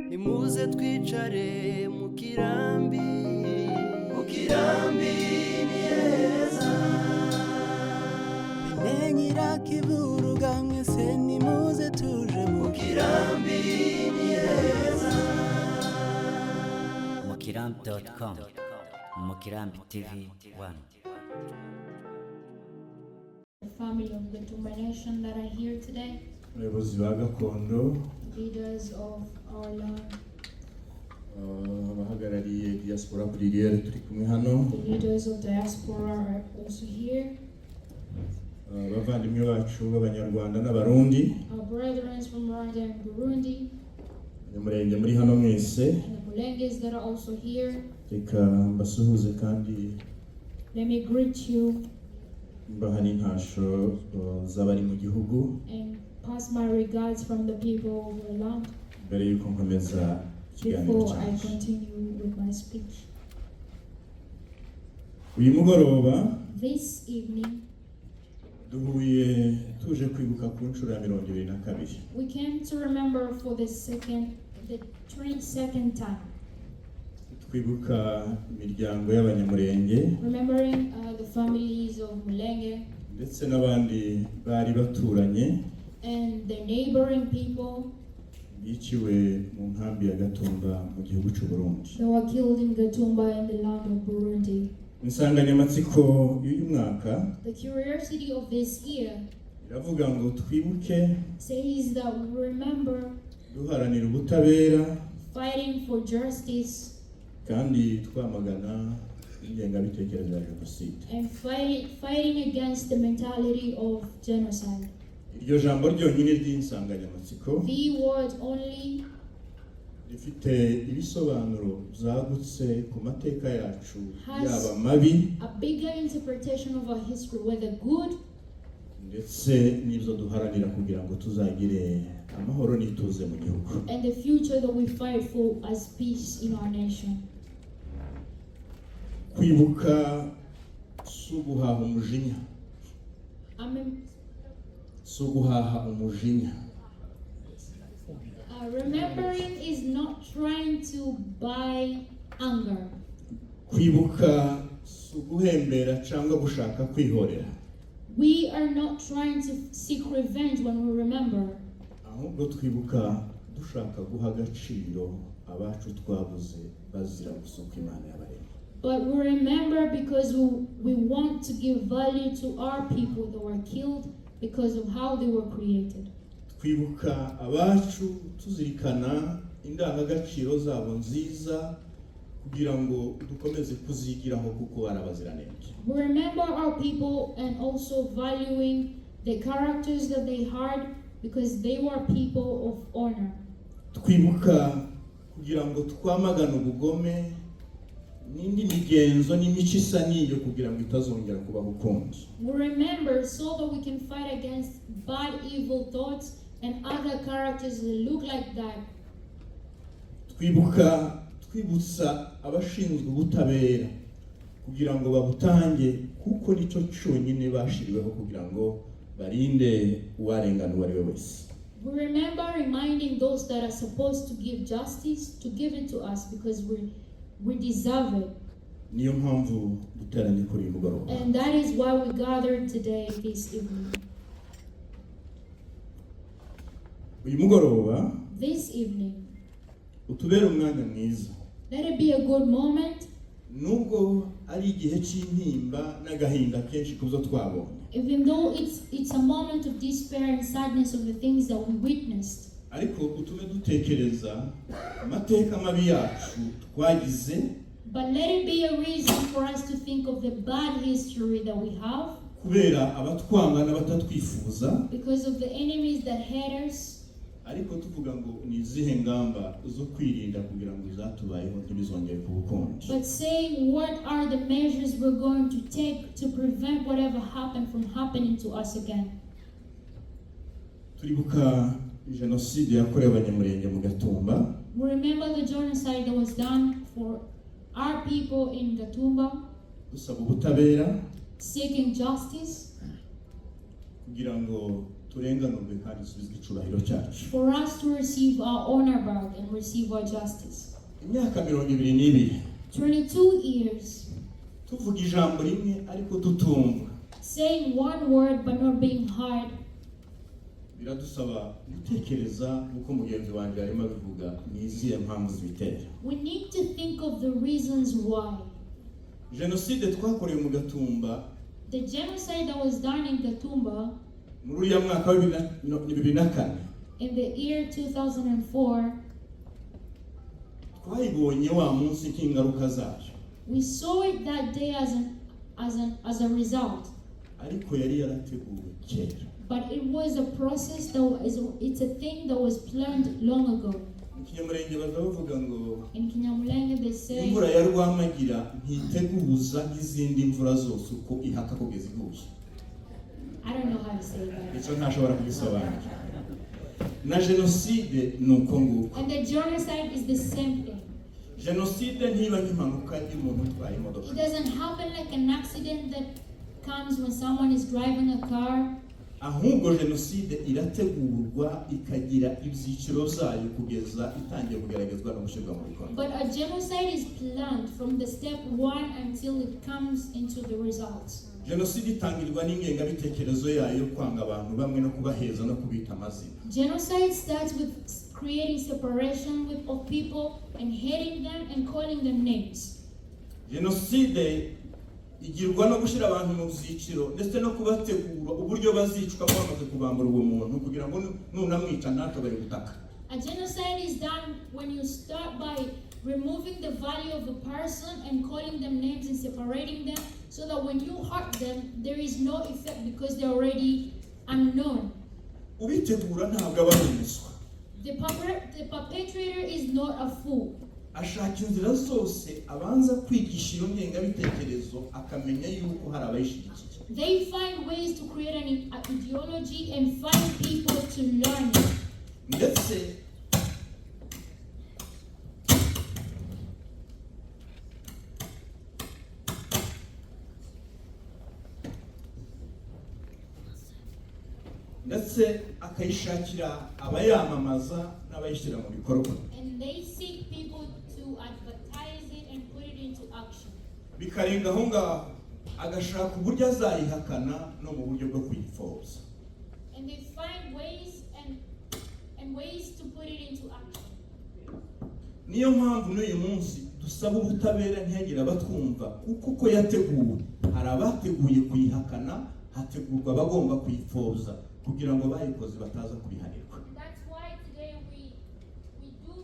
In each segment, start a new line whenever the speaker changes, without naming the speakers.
nimuze twicare Mukirambi, Mukirambi ni heza. Bimenyera kiburuga mwese nimuze tuje Mukirambi ni heza.
Mukirambi.com, Mukirambi TV 1.
The family of the commemoration that are here today,
abayobozi ba gakondo,
leaders of our land,
abahagarariye diaspora plurielle turi kumwe hano,
the leaders of diaspora are also here,
abavandimwe bacu b'abanyarwanda n'abarundi,
our brethren from Rwanda and Burundi,
abanyamurenge muri hano mwese,
and the Bulenges that are also here.
reka mbasuhuze kandi
Let me greet you
mbaha n'intasho z'abari mu gihugu
and pass my regards from the people of the land
mbere y'uko nkomeza ikiganiro
before I
cyacu.
continue with my speech.
Uyu mugoroba
This evening,
duhuye tuje kwibuka ku nshuro ya 22.
we came to remember for the 22nd time,
Twibuka imiryango y'abanyamurenge
remembering the families of Mulenge
ndetse n'abandi bari baturanye
and the neighboring people
biciwe mu nkambi ya Gatumba mu gihugu cy'u Burundi.
that were killed in Gatumba in the land of Burundi.
Insanganyamatsiko y'uyu mwaka
The curiosity of this year
iravuga ngo twibuke
says that we remember
duharanira ubutabera
fighting for justice
kandi twamagana ingengabitekerezo ya jenoside.
and fighting against the mentality of genocide.
Iryo jambo ryonyine ry'insanganyamatsiko
The word only
rifite ibisobanuro byagutse ku mateka yacu
Has-
yaba mabi
a bigger interpretation of our history, whether good
ndetse n'ibyo duharanira kugira ngo tuzagire amahoro n'ituze mu gihugu.
and the future that we fight for as peace in our nation.
Kwibuka si uguhaha umujinya, si uguhaha umujinya.
Remembering is not trying to buy anger.
Kwibuka si uguhembera cyangwa gushaka kwihorera,
We are not trying to seek revenge when we remember,
ahubwo twibuka dushaka guha agaciro abacu twabuze bazira gusuka Imana y'abaremye.
but we remember because we want to give value to our people that were killed because of how they were created.
Twibuka abacu tuzirikana indangagaciro zabo nziza kugira ngo dukomeze kuzigiraho kuko barabaziranenge.
We remember our people and also valuing the characters that they had because they were people of honor.
Twibuka kugira ngo twamagane ubugome n'indi migenzo n'imico isa n'iyo kugira ngo itazongera kubaho ukundi.
We remember so that we can fight against bad, evil thoughts and other characters that look like that.
Twibuka twibutsa abashinzwe ubutabera kugira ngo babutange kuko nicyo cyonyine bashiriweho kugira ngo barinde uwarengana uwo ari we wese.
We remember reminding those that are supposed to give justice to give it to us because we deserve it.
Niyo mpamvu duteranye kuri uyu mugoroba.
And that is why we gathered today, this evening.
Uyu mugoroba
This evening,
utubere umwanya mwiza
let it be a good moment,
nubwo ari igihe cy'intimba n'agahinda kenshi ku byo twabonye,
even though it's a moment of despair and sadness of the things that we witnessed.
ariko utume dutekereza amateka mabi yacu twagize,
But let it be a reason for us to think of the bad history that we have
kubera abatwanga n'abatatwifuza,
because of the enemies that hate us.
ariko tuvuga ngo ni izihe ngamba zo kwirinda kugira ngo izatubayeho ntibizongere kuba ukundi.
But saying what are the measures we're going to take to prevent whatever happened from happening to us again.
Turibuka jenoside yakorewe abanyamurenge mu Gatumba,
We remember the genocide that was done for our people in Gatumba,
dusaba ubutabera
seeking justice
kugira ngo turenganurwe kandi dusubizwe icubahiro cyacu.
For us to receive our honor back and receive our justice.
Imyaka 22
22 years.
tuvuga ijambo rimwe ariko tutumva.
Saying one word but not being heard.
Biradusaba gutekereza uko mugenzi wanjye arimo abivuga ni izihe mpamvu zibitera.
We need to think of the reasons why.
Genocide twakorewe mu Gatumba,
The genocide that was done in Gatumba
muri uriya mwaka wa 2004
in the year 2004,
twayibonye wa munsi nk'ingaruka zayo.
we saw it that day as a result.
Ariko yari yarateguwe kera.
But it was a process it's a thing that was planned long ago.
Ikinyamurenge bavuga ngo
In Kinyamulenge they say
imvura ya Rwamagira ntiteguza nk'izindi mvura zose uko ihaka kugeza iguye.
I don't know how to say that.
Icyo ntashobora kubisobanura. Na genocide nuko nguko.
And the genocide is the same thing.
Genocide ntiba nk'impanuka y'umuntu utwaye
It
imodoka.
doesn't happen like an accident that comes when someone is driving a car.
Ahubwo genocide irategurwa ikagira ibyiciro byayo kugeza itangiye kugeragezwa no gushyirwa mu bikorwa.
But a genocide is planned from the step 1 until it comes into the results.
Genocide itangirwa n'ingengabitekerezo yayo kwanga abantu bamwe no kubaheza no kubita amazina.
Genocide starts with creating separation of people and hating them and calling them names.
Genocide igirwa no gushyira abantu mu byiciro ndetse no kubategura uburyo bazicwa bamaze kubambura uwo muntu kugira ngo nunamwica ntashobore gutaka.
A genocide is done when you start by removing the value of a person and calling them names and separating them so that when you hurt them there is no effect because they're already unknown.
Ubitegura ntabwo aba ari umuswa.
The perpetrator is not a fool.
Ashaka inzira zose abanza kwigisha iyo ngengabitekerezo akamenya yuko hari abayishyigikiye.
They find ways to create an ideology and find people to learn it.
Ndetse akayishakira abayamamaza n'abayishyira mu bikorwa.
And they seek people to advertise it and put it into action.
Bikarenga aho ngaho agashaka uburyo azayihakana no mu buryo bwo kuyipfobya.
And they find ways and ways to put it into action.
Niyo mpamvu n'uyu munsi dusaba ubutabera ntihagire abatwumva kuko uko yateguwe hari abateguye kuyihakana hategurwa abagomba kuyipfobya kugira ngo bayikoze bataza kubihanirwa.
That's why today we do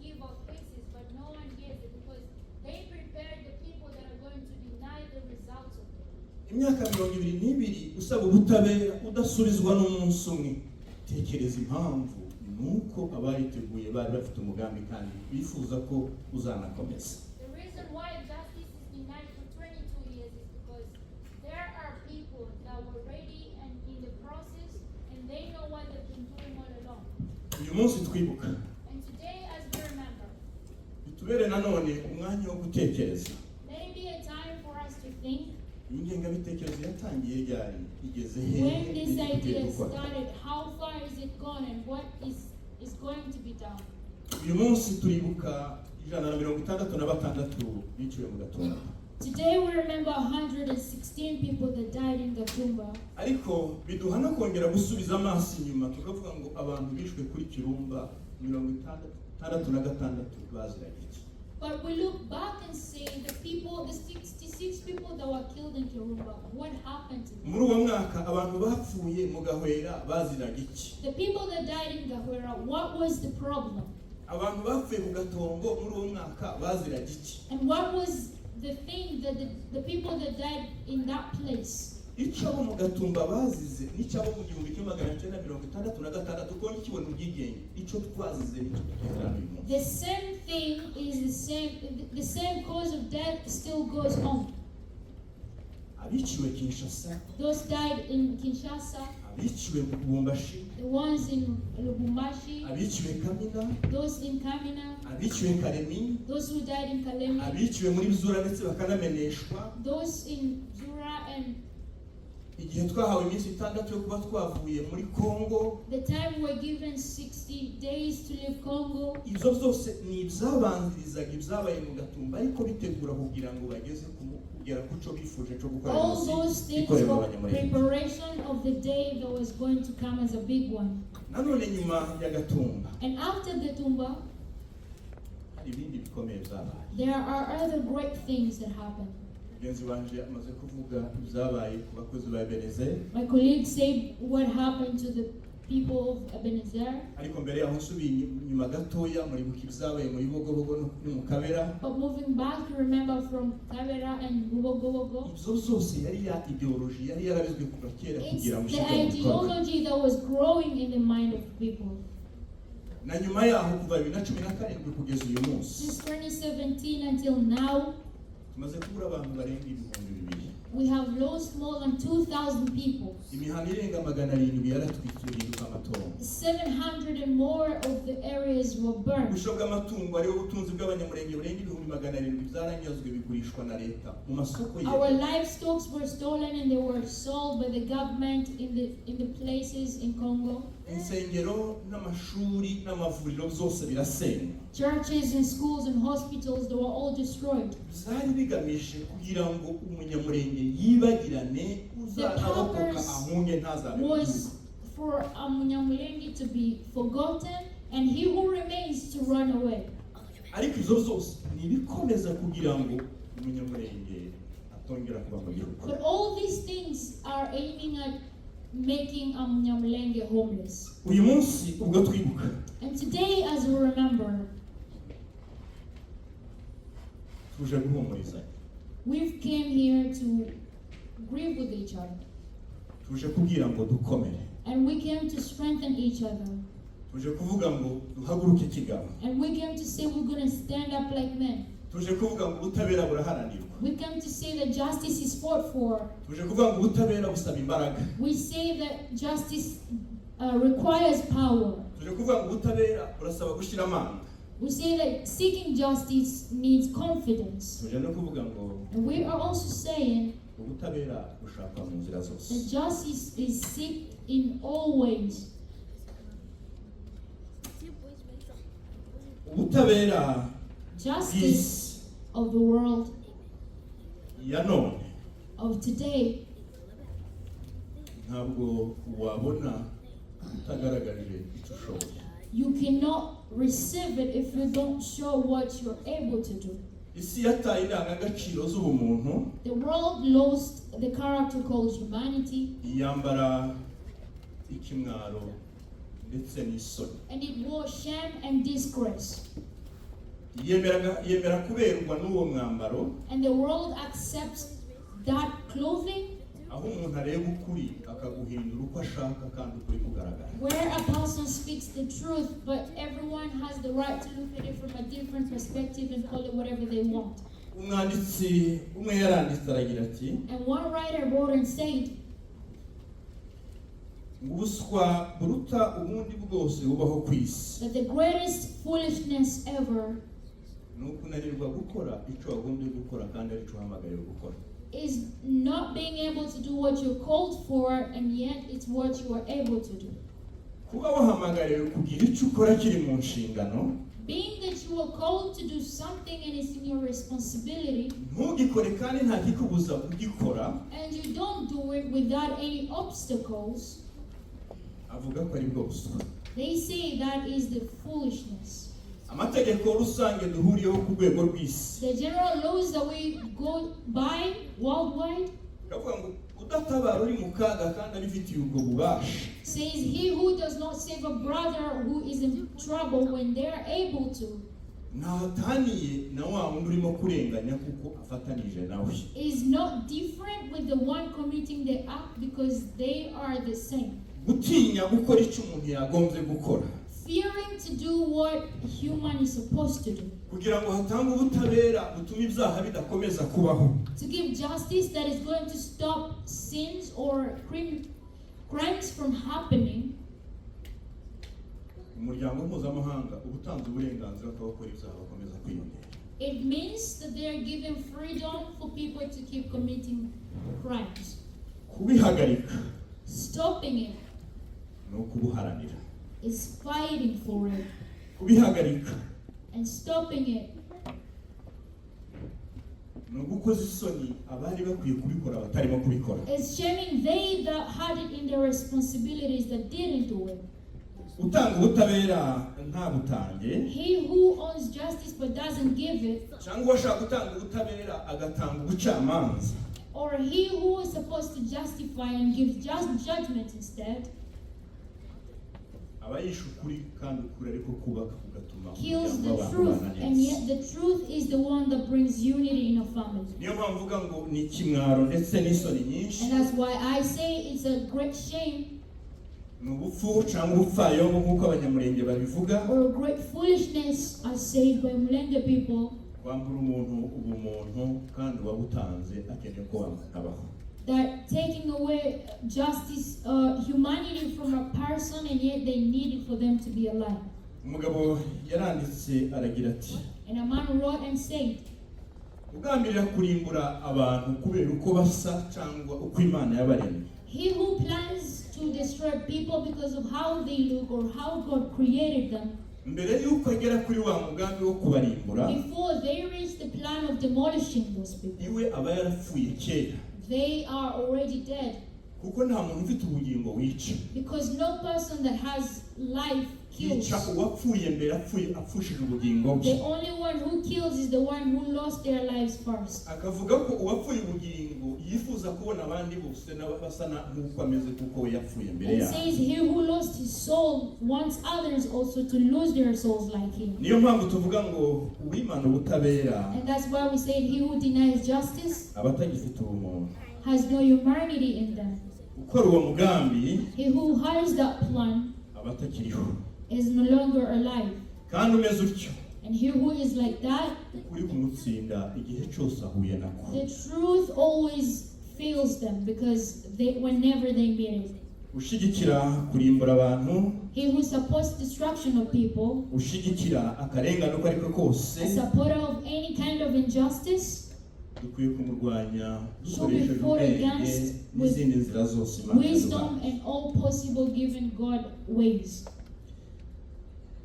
give our faces but no one hears it because they prepared the people that are going to deny the results of it.
Imyaka 22 usaba ubutabera udasubizwa n'umunsi umwe. Tekereza impamvu nuko abayiteguye bari bafite umugambi kandi bifuza ko uzanakomeza.
The reason why justice is denied for 22 years is because there are people that were ready and in the process and they know what they've been doing all along.
Uyu munsi twibuka.
And today as we remember,
bitubere nanone umwanya wo gutekereza.
let it be a time for us to think.
Ingengabitekerezo yatangiye ryari igeze
When this idea started, how far is it gone and what is going to be done?
Uyu munsi turibuka 166 biciwe mu Gatumba.
Today we remember 116 people that died in Gatumba.
Ariko biduha no kongera gusubiza amaso inyuma tukavuga ngo abantu bishwe kuri Kirumba 66 baziranye.
But we look back and say the 66 people that were killed in Kirumba, what happened to them?
Muri uwo mwaka abantu bapfuye mu Gahwera baziraga iki?
The people that died in Gahwera, what was the problem?
Abantu bapfuye mu Gatongo muri uwo mwaka baziraga iki?
And what was the thing that the people that died in that place?
Icyo mu Gatumba bazize n'icyo mu 1966 ko nikibona ubwigenge icyo twazize n'icyo twizana uyu munsi.
The same thing is the same cause of death still goes on.
Abiciwe Kinshasa,
Those died in Kinshasa,
abiciwe mu Lubumbashi,
the ones in Lubumbashi,
abiciwe Kamina,
those in Kamina,
abiciwe Karemi,
those who died in Kalemi,
abiciwe muri Zura ndetse bakanameneshwa,
those in Zura
igihe twahawe iminsi 6 yo kuba twavuye muri Congo,
the time we're given 60 days to leave Congo,
ibyo byose ni ibyabanzirizaga ibyabaye mu Gatumba ariko bitegura kugira ngo bageze kugera ku cyo bifuje cyo gukora
all those things
ikorera
were
abanyamurenge.
preparation of the day that was going to come as a big one.
Nanone nyuma ya Gatumba
And after the Tumba,
hari ibindi bikomeye byabaye.
there are other great things that happened.
Mugenzi wanje amaze kuvuga ibyabaye ku bakozi ba Ebenezer,
My colleague said what happened to the people of Ebenezer,
ariko mbere yaho nsubiye nyuma gatoya muri buki ibyabaye muri Bogobogo no mu Kabera.
but moving back to remember from Kavera and Bubogobogo,
Ibyo byose yari ya ideology yari yarabizwe kuva kera
it's
kugira ngo
the
ishike mu bikorwa.
ideology that was growing in the mind of people.
Na nyuma yaho kuva 2017 kugeza uyu munsi
Since 2017 until now,
tumaze kubura abantu barenga 2,000.
we have lost more than 2,000 people.
Imihanda irenga 700 yaratwituriye amatongo.
700 and more of the areas were burned.
Ubusho bw'amatungo ariho ubutunzi bw'abanyamurenge burenga 700 byaranyazwe bigurishwa na leta mu masoko
Our
ye.
livestock were stolen and they were sold by the government in the places in Congo.
Insengero n'amashuri n'amavuriro byose birasenywa.
Churches and schools and hospitals, they were all destroyed.
Byari bigamije kugira ngo umunyamurenge yibagirane uzarokoka ahunge ntazabe.
Was for Munyamulenge to be forgotten and he who remains to run away.
Ariko izo zose ni ibikomeza kugira ngo umunyamurenge atongera kuba mu gihugu.
But all these things are aiming at making Munyamulenge homeless.
Uyu munsi ubwo twibuka
And today, as we remember,
tuje guhumuriza,
we've came here to grieve with each other.
tuje kubwira ngo dukomere,
And we came to strengthen each other.
tuje kuvuga ngo duhaguruke kigabo,
And we came to say we're going to stand up like men.
tuje kuvuga ngo ubutabera buraharanirwa,
We came to say that justice is fought for.
tuje kuvuga ngo ubutabera busaba imbaraga,
We say that justice requires power.
tuje kuvuga ngo ubutabera burasaba gushyira amanga,
We say that seeking justice needs confidence.
tuje no kuvuga ngo
And we are also saying
ubutabera bushakwa mu nzira
that
zose.
justice is sought in all ways.
Ubutabera
Justice
bw'isi
of the world
ya none
of today,
ntabwo wabona utagaragaje icyo ushoboye.
you cannot receive it if you don't show what you're able to do.
Isi yataye indangagaciro z'ubumuntu,
The world lost the character called humanity,
yambara ikimwaro ndetse n'isoni.
and it wore shame and disgrace.
Yemera kuberwa n'uwo mwambaro,
And the world accepts that clothing
aho umuntu areba ukuri akaguhindura uko ashaka kandi ukuri kugaragara.
where a person speaks the truth, but everyone has the right to look at it from a different perspective and call it whatever they want.
Umwanditsi umwe yaranditse aragira ati,
And one writer wrote and said,
ubuswa buruta ubundi bwose bubaho ku isi
that the greatest foolishness ever
ni ukunanirwa gukora icyo wagombye gukora kandi aricyo uhamagariwe gukora.
is not being able to do what you're called for, and yet it's what you are able to do.
Kuba wahamagariwe kugira icyo ukora kiri mu nshingano,
Being that you are called to do something and it's in your responsibility,
ntugikore kandi nta kikubuza kugikora,
and you don't do it without any obstacles,
avuga ko ari bwo buswa.
they say that is the foolishness.
Amategeko rusange duhuriyeho ku rwego rw'isi
The general laws that we go by worldwide
ndavuga ngo udatabara uri mu kaga kandi abifitiye ubwo bubasha,
says he who does not save a brother who is in trouble when they are able to
ntataniye na wa wundi urimo kurenganya kuko afatanije nawe.
is not different with the one committing the act because they are the same.
Gutinya gukora icyo umuntu yagombye gukora
Fearing to do what human is supposed to do.
kugira ngo hatangwe ubutabera butuma ibyaha bidakomeza kubaho.
To give justice that is going to stop sins or crimes from happening.
Umuryango mpuzamahanga ubutanze uburenganzira bw'abakora ibyaha bakomeza kwiyongera.
It means that they are giving freedom for people to keep committing crimes.
kubihagarika
Stopping it
no kubuharanira,
is fighting for it.
kubihagarika
And stopping it
no gukoza isoni abari bakwiye kubikora batarimo kubikora.
is shaming they that had it in their responsibilities that didn't do it.
Utanga ubutabera nta butange,
He who owns justice but doesn't give it,
cyangwa washaka gutanga ubutabera agatanga ubucamanza,
or he who is supposed to justify and give just judgment instead,
aba yishe ukuri kandi ukuri ariko kubaka kugatuma
kills
umuryango
the
w'abantu
truth,
ubana
and
neza.
yet the truth is the one that brings unity in a family.
Niyo mpamvu mvuga ngo ni ikimwaro ndetse n'isoni nyinshi,
And that's why I say it's a great shame
ni ubupfu cyangwa ubupfayongo nk'uko abanyamurenge babivuga,
or a great foolishness, as said by Mlende people,
kwambura umuntu ubumuntu kandi uwabutanze akeneye ko abaho.
that taking away justice, humanity from a person, and yet they need it for them to be alive.
Umugabo yaranditse aragira ati,
And a man wrote and said,
ugambirira kurimbura abantu kubera uko basa cyangwa uko Imana yabaremye,
he who plans to destroy people because of how they look or how God created them,
mbere y'uko agera kuri wa mugambi wo kubarimbura,
before they reach the plan of demolishing those people,
iwe aba yarapfuye kera,
they are already dead.
kuko nta muntu ufite ubugingo wica.
Because no person that has life kills.
Yica uwapfuye mbere apfushije ubugingo
The
bwe.
only one who kills is the one who lost their lives first.
Akavuga ko uwapfuye ubugingo yifuza kubona abandi bose basa nk'uko ameze kuko we yapfuye mbere
And
yabo.
says he who lost his soul wants others also to lose their souls like him.
Niyo mpamvu tuvuga ngo uwimana ubutabera
And that's why we say he who denies justice
aba atagifite ubumuntu.
has no humanity in them.
Ukora uwo mugambi
He who has that plan
aba atakiriho.
is no longer alive.
Kandi umeze utyo
And he who is like that,
uri kumutsinda igihe cyose ahuye nako.
the truth always fails them because whenever they meet it.
Ushigikira kurimbura abantu,
He who supports destruction of people,
ushigikira akarengane uko ariko
a
kose,
supporter of any kind of injustice,
dukwiye kumurwanya
should be
dukoresheje
fought
ubwenge
against with
n'izindi nzira zose Imana
wisdom
yaduhaye.
and all possible given God ways.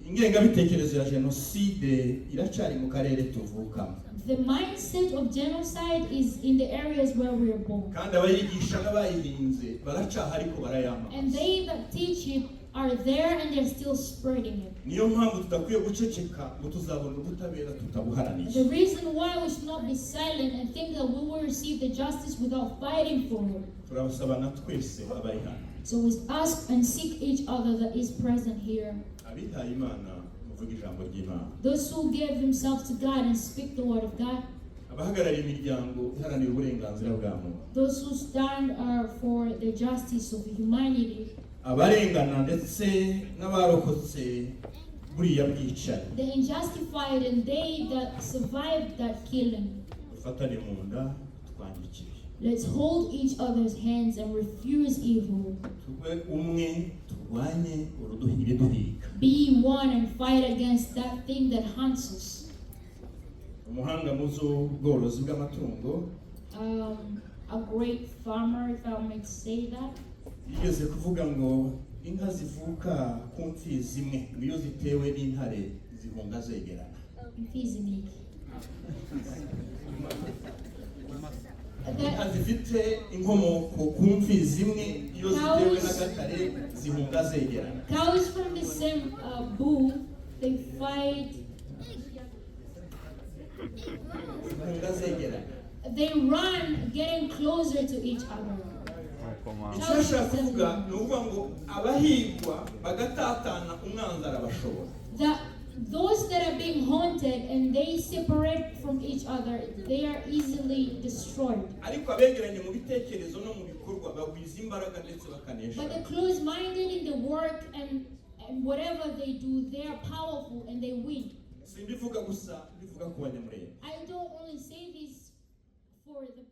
Ingengabitekerezo ya jenoside iracyari mu karere tuvukamo,
The mindset of genocide is in the areas where we are born.
kandi abayigisha n'abayihinze baracyaha ariko
And
barayamamaza.
they that teach it are there and they're still spreading it.
Niyo mpamvu tudakwiye guceceka ngo tuzabona ubutabera
The
tutabuharaniye.
reason why we should not be silent and think that we will receive the justice without fighting for it.
Turabasabana twese abari hano,
So we ask and seek each other that is present here.
abihaye Imana muvuga ijambo ry'Imana,
Those who give themselves to God and speak the word of God.
abahagarariye imiryango iharanira uburenganzira bwa muntu,
Those who stand for the justice of humanity.
abarengana ndetse n'abarokotse buriya bwicanyi.
The unjustified and they that survived that killing.
Dufatane mu nda twandikire,
Let's hold each other's hands and refuse evil.
tube umwe turwanye ibiduhiga.
Be one and fight against that thing that hunts us.
Umuhanga mu z'ubworozi bw'amatungo
A great farmer, if I may say that,
yigeze kuvuga ngo inka zivuka ku mfizi imwe niyo zitewe n'intare zihunga zegerana.
Infizimik.
Inka zifite inkomoko ku mfizi imwe iyo zitewe n'agatare zihunga zegerana.
Cows from the same bull, they fight.
Zihunga zegerana.
They run, getting closer to each other.
Icyo ashaka kuvuga ni ukuvuga ngo abahigwa bagatatana umwanzi arabashobora.
Those that are being haunted and they separate from each other, they are easily destroyed.
Ariko abegeranye mu bitekerezo no mu bikorwa bagwiza imbaraga ndetse bakanesha.
But the close-minded in the work and whatever they do, they are powerful and they win.
Simbivuga gusa bivuga ku banyamurenge.
I don't only say this for the